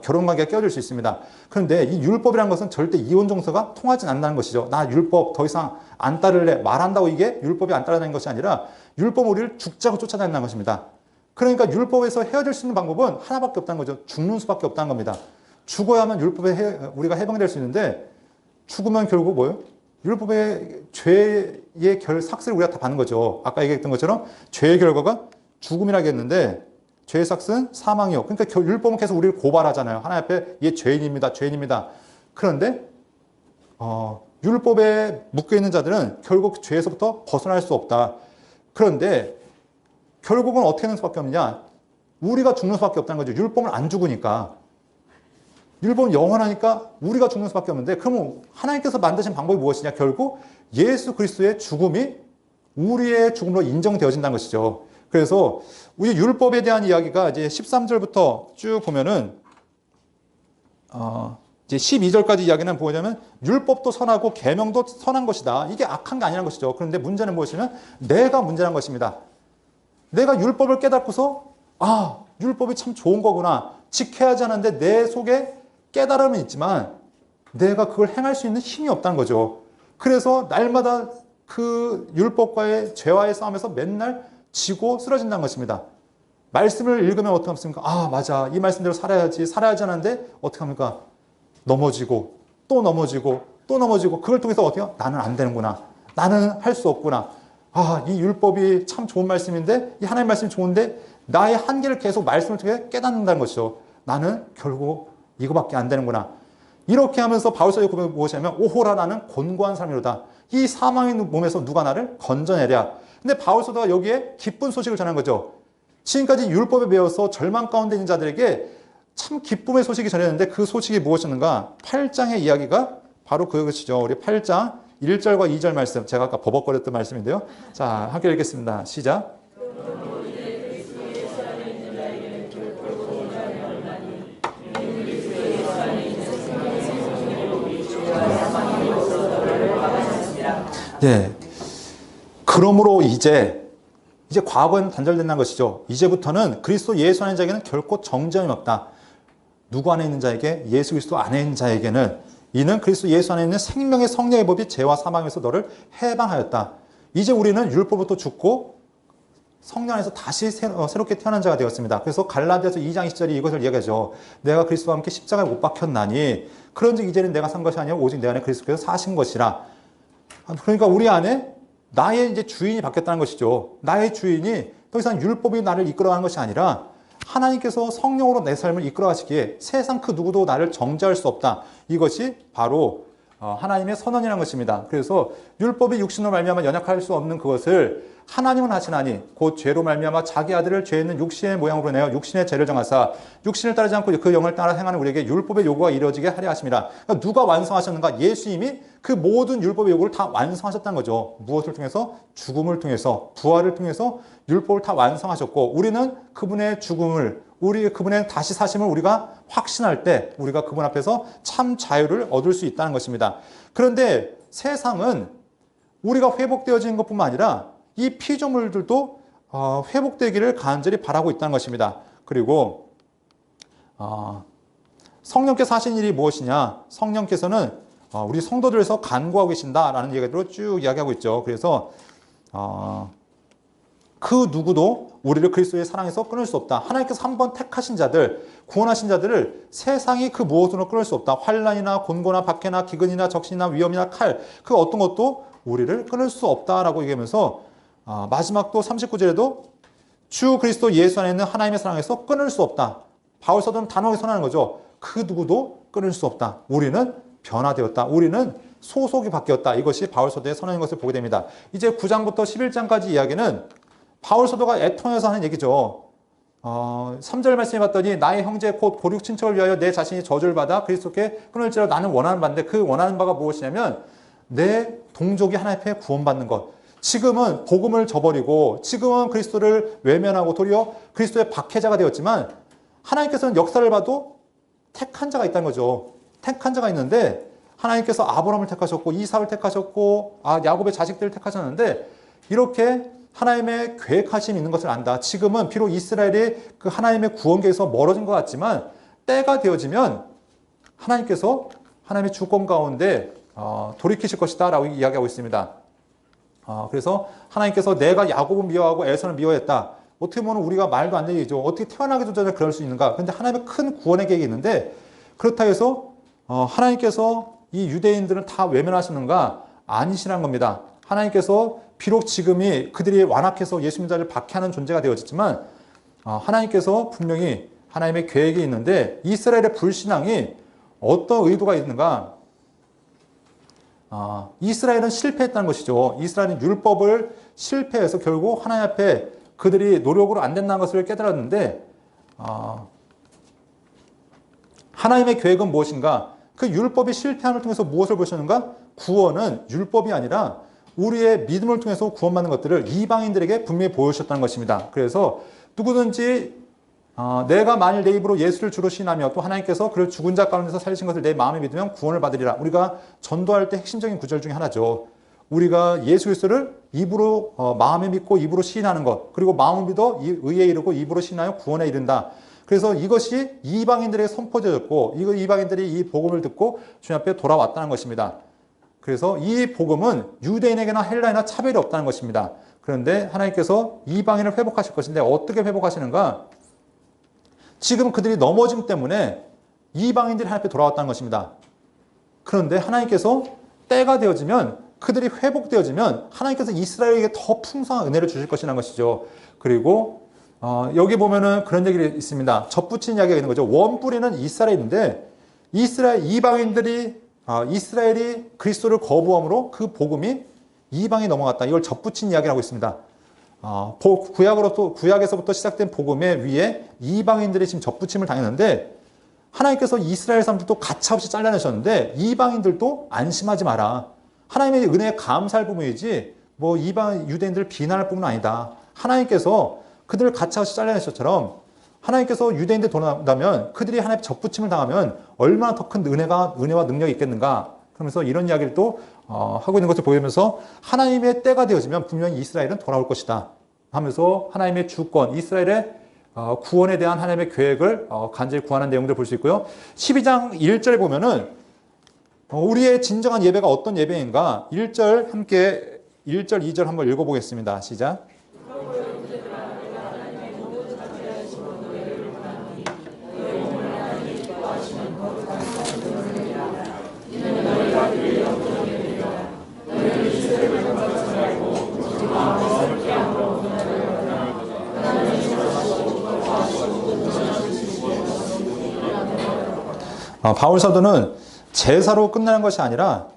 결혼 관계가 깨어질 수 있습니다. 그런데 이 율법이라는 것은 절대 이혼 증서가 통하지 않는다는 것이죠. 나 율법 더 이상 안 따를래 말한다고 이게 율법이 안 따라다니는 것이 아니라 율법은 우리를 죽자고 쫓아다닌다는 것입니다. 그러니까 율법에서 헤어질 수 있는 방법은 하나밖에 없다는 거죠. 죽는 수밖에 없다는 겁니다. 죽어야만 율법에 우리가 해방될 수 있는데 죽으면 결국 뭐예요? 율법의 죄의 삭스를 우리가 다 받는 거죠. 아까 얘기했던 것처럼 죄의 결과가 죽음이라고 했는데 죄의 삭스는 사망이요. 그러니까 율법은 계속 우리를 고발하잖아요. 하나님 앞에 얘 죄인입니다. 죄인입니다. 그런데 율법에 묶여있는 자들은 결국 죄에서부터 벗어날 수 없다. 그런데 결국은 어떻게 하는 수밖에 없느냐? 우리가 죽는 수밖에 없다는 거죠. 율법은 안 죽으니까. 율법은 영원하니까 우리가 죽는 수밖에 없는데 그러면 하나님께서 만드신 방법이 무엇이냐? 결국 예수 그리스도의 죽음이 우리의 죽음으로 인정되어진다는 것이죠. 그래서 우리 율법에 대한 이야기가 이제 13절부터 쭉 보면은 이제 12절까지 이야기는 뭐냐면 율법도 선하고 계명도 선한 것이다. 이게 악한 게 아니라는 것이죠. 그런데 문제는 무엇이냐면 내가 문제란 것입니다. 내가 율법을 깨닫고서 율법이 참 좋은 거구나. 지켜야 하지 않는데 내 속에 깨달음은 있지만 내가 그걸 행할 수 있는 힘이 없다는 거죠. 그래서 날마다 그 율법과의 죄와의 싸움에서 맨날 지고 쓰러진다는 것입니다. 말씀을 읽으면 어떻게 합니까? 맞아. 이 말씀대로 살아야지 하는데 어떻게 합니까? 넘어지고 또 넘어지고 또 넘어지고 그걸 통해서 어떻게 해요? 나는 안 되는구나. 나는 할 수 없구나. 이 율법이 참 좋은 말씀인데 이 하나님 말씀이 좋은데 나의 한계를 계속 말씀을 통해 깨닫는다는 것이죠. 나는 결국 이거밖에 안 되는구나. 이렇게 하면서 바울서의 고백이 무엇이냐면 오호라 나는 곤고한 사람이로다. 이 사망의 몸에서 누가 나를 건져내랴. 근데 바울서도가 여기에 기쁜 소식을 전한 거죠. 지금까지 율법에 배워서 절망 가운데 있는 자들에게 참 기쁨의 소식이 전했는데 그 소식이 무엇이었는가? 8장의 이야기가 바로 그것이죠. 우리 8장 1절과 2절 말씀. 제가 아까 버벅거렸던 말씀인데요. 자, 함께 읽겠습니다. 시작. 네. 그러므로 이제 과거는 단절된다는 것이죠. 이제부터는 그리스도 예수 안에 있는 자에게는 결코 정죄함이 없다. 누구 안에 있는 자에게? 예수 그리스도 안에 있는 자에게는 이는 그리스도 예수 안에 있는 생명의 성령의 법이 죄와 사망에서 너를 해방하였다. 이제 우리는 율법부터 죽고 성령 안에서 다시 새롭게 태어난 자가 되었습니다. 그래서 갈라디아서 2장 20절이 이것을 이야기하죠. 내가 그리스도와 함께 십자가에 못 박혔나니 그런즉 이제는 내가 산 것이 아니라 오직 내 안에 그리스도께서 사신 것이라. 그러니까 우리 안에 나의 이제 주인이 바뀌었다는 것이죠. 나의 주인이 더 이상 율법이 나를 이끌어가는 것이 아니라 하나님께서 성령으로 내 삶을 이끌어가시기에 세상 그 누구도 나를 정죄할 수 없다. 이것이 바로 하나님의 선언이라는 것입니다. 그래서 율법이 육신으로 말미암아 연약할 수 없는 그것을 하나님은 하시나니 곧 죄로 말미암아 자기 아들을 죄 있는 육신의 모양으로 내어 육신의 죄를 정하사 육신을 따르지 않고 그 영을 따라 행하는 우리에게 율법의 요구가 이루어지게 하려 하심이라. 그러니까 누가 완성하셨는가? 예수님이 그 모든 율법의 요구를 다 완성하셨다는 거죠. 무엇을 통해서? 죽음을 통해서, 부활을 통해서 율법을 다 완성하셨고 우리는 그분의 죽음을 그분의 다시 사심을 우리가 확신할 때 우리가 그분 앞에서 참 자유를 얻을 수 있다는 것입니다. 그런데 세상은 우리가 회복되어지는 것뿐만 아니라 이 피조물들도 회복되기를 간절히 바라고 있다는 것입니다. 그리고 성령께서 하신 일이 무엇이냐? 성령께서는 우리 성도들에서 간구하고 계신다라는 얘기로 쭉 이야기하고 있죠. 그래서 그 누구도 우리를 그리스도의 사랑에서 끊을 수 없다. 하나님께서 한번 택하신 자들, 구원하신 자들을 세상이 그 무엇으로 끊을 수 없다. 환난이나 곤고나 박해나 기근이나 적신이나 위험이나 칼, 그 어떤 것도 우리를 끊을 수 없다라고 얘기하면서 마지막 또 39절에도 주 그리스도 예수 안에 있는 하나님의 사랑에서 끊을 수 없다. 바울 사도는 단호하게 선언하는 거죠. 그 누구도 끊을 수 없다. 우리는 변화되었다. 우리는 소속이 바뀌었다. 이것이 바울 사도의 선언인 것을 보게 됩니다. 이제 9장부터 11장까지 이야기는 바울 사도가 애통해서 하는 얘기죠. 3절 말씀해 봤더니 나의 형제 곧 고륙 친척을 위하여 내 자신이 저주를 받아 그리스도께 끊을지라 나는 원하는 바인데 그 원하는 바가 무엇이냐면 내 동족이 하나님 앞에 구원받는 것. 지금은 복음을 저버리고 지금은 그리스도를 외면하고 도리어 그리스도의 박해자가 되었지만 하나님께서는 역사를 봐도 택한 자가 있다는 거죠. 택한 자가 있는데 하나님께서 아브라함을 택하셨고 이삭을 택하셨고 야곱의 자식들을 택하셨는데 이렇게 하나님의 계획하심이 있는 것을 안다. 지금은 비록 이스라엘이 그 하나님의 구원계에서 멀어진 것 같지만 때가 되어지면 하나님께서 하나님의 주권 가운데 돌이키실 것이다 라고 이야기하고 있습니다. 그래서 하나님께서 내가 야곱을 미워하고 에서를 미워했다. 어떻게 보면 우리가 말도 안 되는 얘기죠. 어떻게 태어나기 전에 그럴 수 있는가. 그런데 하나님의 큰 구원의 계획이 있는데 그렇다 해서 하나님께서 이 유대인들은 다 외면하시는가? 아니시란 겁니다. 하나님께서 비록 지금이 그들이 완악해서 예수 믿는 자를 박해하는 존재가 되어졌지만 하나님께서 분명히 하나님의 계획이 있는데 이스라엘의 불신앙이 어떤 의도가 있는가? 이스라엘은 실패했다는 것이죠. 이스라엘은 율법을 실패해서 결국 하나님 앞에 그들이 노력으로 안 된다는 것을 깨달았는데 하나님의 계획은 무엇인가? 그 율법이 실패함을 통해서 무엇을 보시는가? 구원은 율법이 아니라 우리의 믿음을 통해서 구원받는 것들을 이방인들에게 분명히 보여주셨다는 것입니다. 그래서 누구든지 내가 만일 내 입으로 예수를 주로 시인하며 또 하나님께서 그를 죽은 자 가운데서 살리신 것을 내 마음에 믿으면 구원을 받으리라. 우리가 전도할 때 핵심적인 구절 중에 하나죠. 우리가 예수 그리스도를 입으로 마음에 믿고 입으로 시인하는 것, 그리고 마음을 믿어 의에 이르고 입으로 시인하여 구원에 이른다. 그래서 이것이 이방인들에게 선포되었고 이방인들이 이 복음을 듣고 주님 앞에 돌아왔다는 것입니다. 그래서 이 복음은 유대인에게나 헬라인이나 차별이 없다는 것입니다. 그런데 하나님께서 이방인을 회복하실 것인데 어떻게 회복하시는가? 지금 그들이 넘어짐 때문에 이방인들이 하나님 앞에 돌아왔다는 것입니다. 그런데 하나님께서 때가 되어지면 그들이 회복되어지면 하나님께서 이스라엘에게 더 풍성한 은혜를 주실 것이라는 것이죠. 그리고 여기 보면은 그런 얘기가 있습니다. 접붙인 이야기가 있는 거죠. 원뿌리는 이스라엘인데 이스라엘 이방인들이 이스라엘이 그리스도를 거부함으로 그 복음이 이방에 넘어갔다. 이걸 접붙인 이야기를 하고 있습니다. 구약에서부터 시작된 복음의 위에 이방인들이 지금 접붙임을 당했는데 하나님께서 이스라엘 사람들도 가차없이 잘라내셨는데 이방인들도 안심하지 마라. 하나님의 은혜에 감사할 부분이지 뭐 이방 유대인들을 비난할 부분은 아니다. 하나님께서 그들을 가차없이 잘라내셨처럼 하나님께서 유대인들 돌아온다면 그들이 하나님의 접붙임을 당하면 얼마나 더 큰 은혜와 능력이 있겠는가. 그러면서 이런 이야기를 또 하고 있는 것을 보이면서 하나님의 때가 되어지면 분명히 이스라엘은 돌아올 것이다 하면서 하나님의 주권, 이스라엘의 구원에 대한 하나님의 계획을 간절히 구하는 내용들을 볼 수 있고요. 12장 1절에 보면은 우리의 진정한 예배가 어떤 예배인가? 1절 함께 1절, 2절 한번 읽어보겠습니다. 시작. 바울 사도는 제사로 끝나는 것이 아니라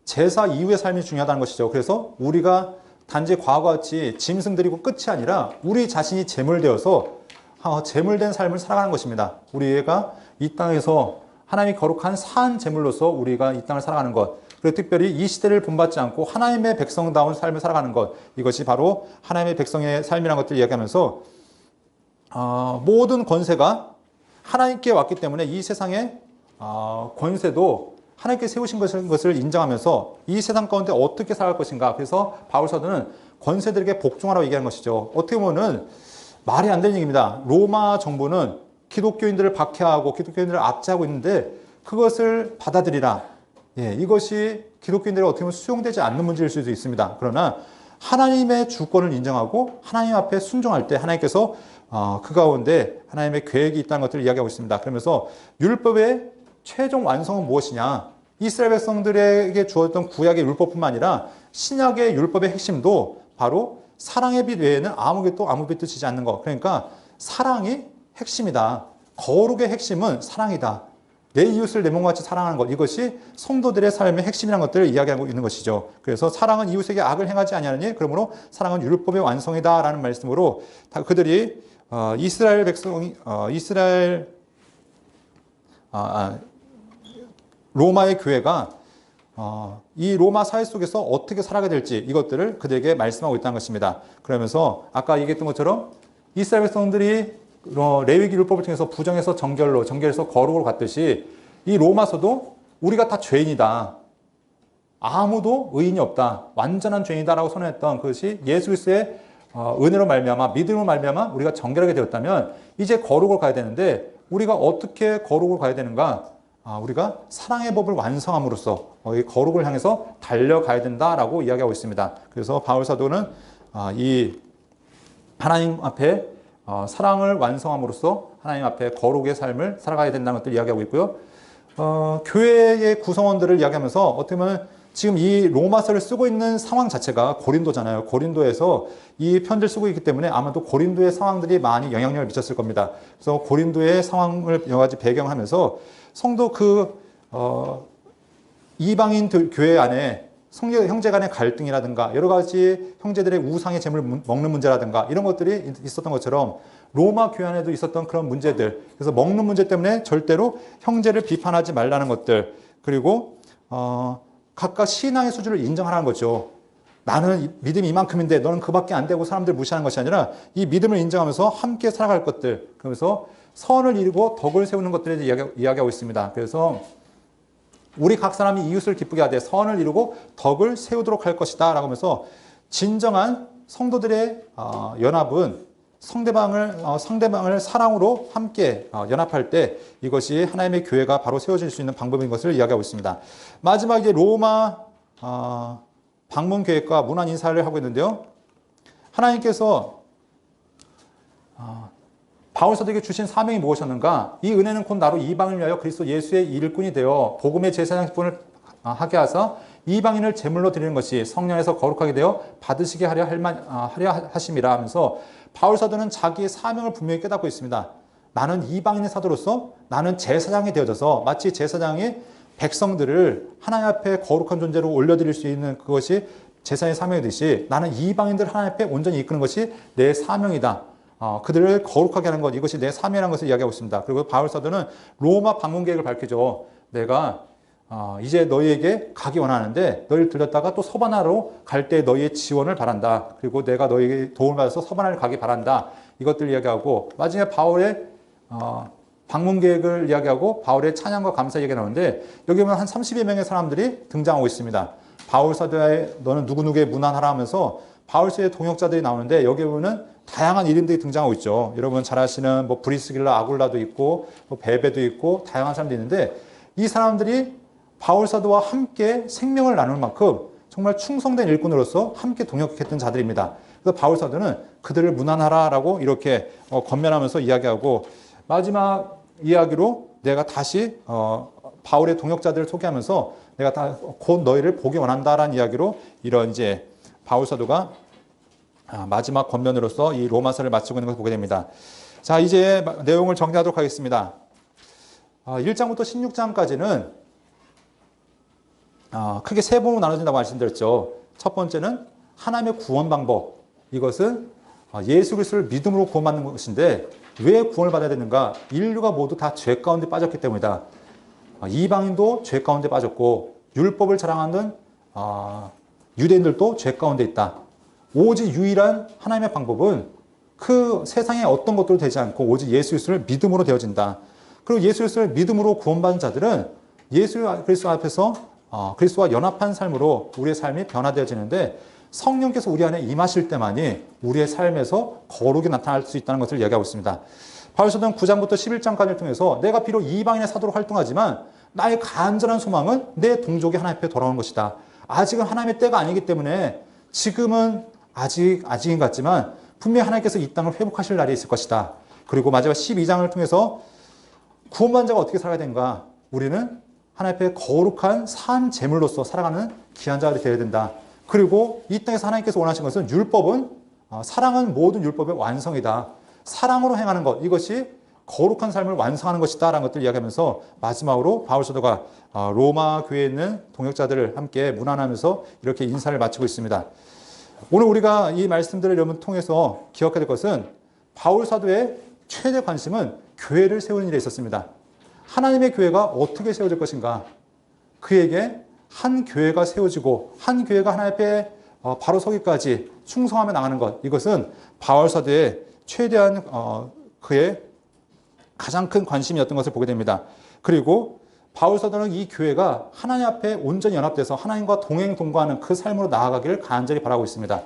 제사 이후의 삶이 중요하다는 것이죠. 그래서 우리가 단지 과거와 같이 짐승 드리고 끝이 아니라 우리 자신이 제물되어서 제물된 삶을 살아가는 것입니다. 우리가 이 땅에서 하나님이 거룩한 산 제물로서 우리가 이 땅을 살아가는 것, 그리고 특별히 이 시대를 본받지 않고 하나님의 백성다운 삶을 살아가는 것, 이것이 바로 하나님의 백성의 삶이라는 것들을 이야기하면서 모든 권세가 하나님께 왔기 때문에 이 세상에 권세도 하나님께 세우신 것을 인정하면서 이 세상 가운데 어떻게 살아갈 것인가. 그래서 바울 사도는 권세들에게 복종하라고 얘기하는 것이죠. 어떻게 보면 말이 안 되는 얘기입니다. 로마 정부는 기독교인들을 박해하고 기독교인들을 압제하고 있는데 그것을 받아들이라. 이것이 기독교인들이 어떻게 보면 수용되지 않는 문제일 수도 있습니다. 그러나 하나님의 주권을 인정하고 하나님 앞에 순종할 때 하나님께서 그 가운데 하나님의 계획이 있다는 것들을 이야기하고 있습니다. 그러면서 율법의 최종 완성은 무엇이냐? 이스라엘 백성들에게 주었던 구약의 율법뿐만 아니라 신약의 율법의 핵심도 바로 사랑의 빛 외에는 아무 빛도 지지 않는 것. 그러니까 사랑이 핵심이다. 거룩의 핵심은 사랑이다. 내 이웃을 내 몸과 같이 사랑하는 것. 이것이 성도들의 삶의 핵심이라는 것들을 이야기하고 있는 것이죠. 그래서 사랑은 이웃에게 악을 행하지 아니하느니 그러므로 사랑은 율법의 완성이다라는 말씀으로 그들이 이스라엘 백성이 로마의 교회가 이 로마 사회 속에서 어떻게 살아가야 될지 이것들을 그들에게 말씀하고 있다는 것입니다. 그러면서 아까 얘기했던 것처럼 이스라엘 백성들이 레위기 율법을 통해서 부정해서 정결해서 거룩으로 갔듯이 이 로마서도 우리가 다 죄인이다. 아무도 의인이 없다. 완전한 죄인이다라고 선언했던 그것이 예수 그리스도의 은혜로 말미암아 믿음으로 말미암아 우리가 정결하게 되었다면 이제 거룩으로 가야 되는데 우리가 어떻게 거룩으로 가야 되는가? 우리가 사랑의 법을 완성함으로써 이 거룩을 향해서 달려가야 된다라고 이야기하고 있습니다. 그래서 바울 사도는 이 하나님 앞에 사랑을 완성함으로써 하나님 앞에 거룩의 삶을 살아가야 된다는 것들을 이야기하고 있고요. 교회의 구성원들을 이야기하면서 어떻게 보면 지금 이 로마서를 쓰고 있는 상황 자체가 고린도잖아요. 고린도에서 이 편지를 쓰고 있기 때문에 아마도 고린도의 상황들이 많이 영향력을 미쳤을 겁니다. 그래서 고린도의 상황을 여러 가지 배경하면서 성도 이방인 교회 안에 형제 간의 갈등이라든가 여러 가지 형제들의 우상의 재물을 먹는 문제라든가 이런 것들이 있었던 것처럼 로마 교회 안에도 있었던 그런 문제들. 그래서 먹는 문제 때문에 절대로 형제를 비판하지 말라는 것들. 그리고 각각 신앙의 수준을 인정하라는 거죠. 나는 믿음이 이만큼인데 너는 그밖에 안 되고 사람들 무시하는 것이 아니라 이 믿음을 인정하면서 함께 살아갈 것들. 그러면서 선을 이루고 덕을 세우는 것들에 대해 이야기하고 있습니다. 그래서 우리 각 사람이 이웃을 기쁘게 하되 선을 이루고 덕을 세우도록 할 것이다 라고 하면서 진정한 성도들의 연합은 상대방을 사랑으로 함께 연합할 때 이것이 하나님의 교회가 바로 세워질 수 있는 방법인 것을 이야기하고 있습니다. 마지막에 로마 방문 계획과 문안 인사를 하고 있는데요. 하나님께서 바울 사도에게 주신 사명이 무엇이었는가? 이 은혜는 곧 나로 이방인을 위하여 그리스도 예수의 일꾼이 되어 복음의 제사장 직분을 하게 하사 이방인을 제물로 드리는 것이 성령에서 거룩하게 되어 받으시게 하려 하심이라 하면서 바울 사도는 자기의 사명을 분명히 깨닫고 있습니다. 나는 이방인의 사도로서 나는 제사장이 되어져서 마치 제사장이 백성들을 하나님 앞에 거룩한 존재로 올려드릴 수 있는 그것이 제사의 사명이듯이 나는 이방인들 하나님 앞에 온전히 이끄는 것이 내 사명이다. 그들을 거룩하게 하는 것, 이것이 내 사명이라는 것을 이야기하고 있습니다. 그리고 바울 사도는 로마 방문 계획을 밝히죠. 내가 이제 너희에게 가기 원하는데 너희를 들렸다가 또 서바나로 갈 때 너희의 지원을 바란다. 그리고 내가 너희에게 도움을 받아서 서바나를 가기 바란다. 이것들을 이야기하고 마지막에 바울의 방문 계획을 이야기하고 바울의 찬양과 감사 얘기가 나오는데 여기 보면 한 30여 명의 사람들이 등장하고 있습니다. 바울 사도의 너는 누구누구의 문안하라 하면서 바울 사도의 동역자들이 나오는데 여기 보면은 다양한 이름들이 등장하고 있죠. 여러분 잘 아시는 뭐 브리스길라, 아굴라도 있고 뭐 베베도 있고 다양한 사람들이 있는데 이 사람들이 바울 사도와 함께 생명을 나눌 만큼 정말 충성된 일꾼으로서 함께 동역했던 자들입니다. 그래서 바울 사도는 그들을 문안하라라고 이렇게 권면하면서 이야기하고 마지막 이야기로 내가 다시 바울의 동역자들을 소개하면서 내가 곧 너희를 보기 원한다라는 이야기로 이런 이제 바울 사도가 마지막 권면으로서 이 로마서를 마치고 있는 것을 보게 됩니다. 자, 이제 내용을 정리하도록 하겠습니다. 1장부터 16장까지는 크게 세 부분으로 나눠진다고 말씀드렸죠. 첫 번째는 하나님의 구원 방법. 이것은 예수 그리스도를 믿음으로 구원받는 것인데 왜 구원을 받아야 되는가? 인류가 모두 다 죄 가운데 빠졌기 때문이다. 이방인도 죄 가운데 빠졌고 율법을 자랑하는 유대인들도 죄 가운데 있다. 오직 유일한 하나님의 방법은 그 세상에 어떤 것도 되지 않고 오직 예수 그리스도를 믿음으로 되어진다. 그리고 예수 그리스도를 믿음으로 구원받은 자들은 예수 그리스도 앞에서 그리스도와 연합한 삶으로 우리의 삶이 변화되어지는데 성령께서 우리 안에 임하실 때만이 우리의 삶에서 거룩이 나타날 수 있다는 것을 이야기하고 있습니다. 바울 사도는 9장부터 11장까지를 통해서 내가 비록 이방인의 사도로 활동하지만 나의 간절한 소망은 내 동족이 하나님 앞에 돌아오는 것이다. 아직은 하나님의 때가 아니기 때문에 지금은 아직인 것 같지만 분명히 하나님께서 이 땅을 회복하실 날이 있을 것이다. 그리고 마지막 12장을 통해서 구원받은 자가 어떻게 살아야 되는가? 우리는 하나님 앞에 거룩한 산 제물로서 살아가는 귀한 자가 되어야 된다. 그리고 이 땅에서 하나님께서 원하신 것은 율법은 사랑은 모든 율법의 완성이다. 사랑으로 행하는 것, 이것이 거룩한 삶을 완성하는 것이다 라는 것들을 이야기하면서 마지막으로 바울 사도가 로마 교회에 있는 동역자들을 함께 문안하면서 이렇게 인사를 마치고 있습니다. 오늘 우리가 이 말씀들을 여러분 통해서 기억해야 될 것은 바울 사도의 최대 관심은 교회를 세우는 일에 있었습니다. 하나님의 교회가 어떻게 세워질 것인가? 그에게 한 교회가 세워지고 한 교회가 하나님 앞에 바로 서기까지 충성하며 나가는 것, 이것은 바울 사도의 최대한 그의 가장 큰 관심이었던 것을 보게 됩니다. 그리고 바울 사도는 이 교회가 하나님 앞에 온전히 연합돼서 하나님과 동행 동거하는 그 삶으로 나아가기를 간절히 바라고 있습니다.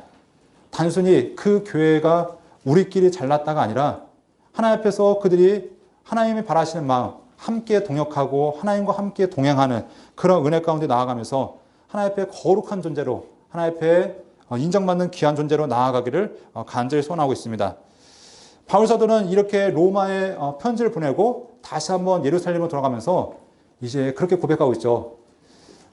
단순히 그 교회가 우리끼리 잘났다가 아니라 하나님 앞에서 그들이 하나님이 바라시는 마음, 함께 동역하고 하나님과 함께 동행하는 그런 은혜 가운데 나아가면서 하나님 앞에 거룩한 존재로, 하나님 앞에 인정받는 귀한 존재로 나아가기를 간절히 소원하고 있습니다. 바울 사도는 이렇게 로마에 편지를 보내고 다시 한번 예루살렘으로 돌아가면서 이제 그렇게 고백하고 있죠.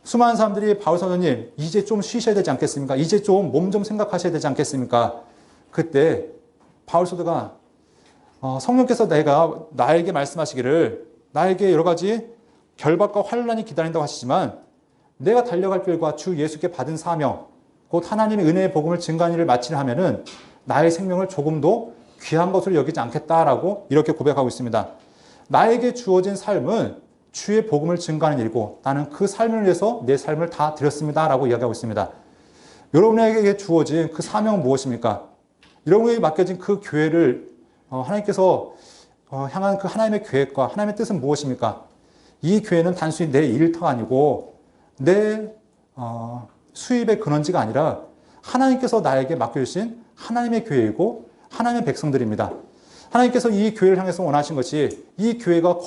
수많은 사람들이 바울 사도님, 이제 좀 쉬셔야 되지 않겠습니까? 이제 좀 몸 좀 생각하셔야 되지 않겠습니까? 그때 바울 사도가 성령께서 나에게 말씀하시기를 나에게 여러 가지 결박과 환난이 기다린다고 하시지만 내가 달려갈 길과 주 예수께 받은 사명, 곧 하나님의 은혜의 복음을 증거하는 일을 마치려 하면은 나의 생명을 조금도 귀한 것으로 여기지 않겠다라고 이렇게 고백하고 있습니다. 나에게 주어진 삶은 주의 복음을 증거하는 일이고 나는 그 삶을 위해서 내 삶을 다 드렸습니다 라고 이야기하고 있습니다. 여러분에게 주어진 그 사명은 무엇입니까? 여러분에게 맡겨진 그 교회를 하나님께서 향한 그 하나님의 계획과 하나님의 뜻은 무엇입니까? 이 교회는 단순히 내 일터가 아니고 내 수입의 근원지가 아니라 하나님께서 나에게 맡겨주신 하나님의 교회이고 하나님의 백성들입니다. 하나님께서 이 교회를 향해서 원하신 것이 이 교회가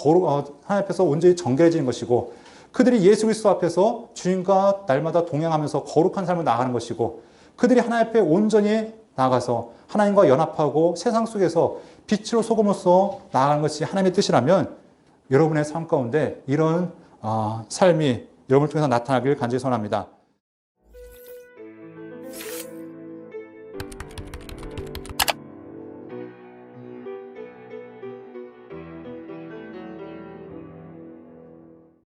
하나님 앞에서 온전히 정결해지는 것이고 그들이 예수 그리스도 앞에서 주님과 날마다 동행하면서 거룩한 삶을 나아가는 것이고 그들이 하나님 앞에 온전히 나아가서 하나님과 연합하고 세상 속에서 빛으로 소금으로써 나아가는 것이 하나님의 뜻이라면 여러분의 삶 가운데 이런 삶이 여러분을 통해서 나타나기를 간절히 소원합니다.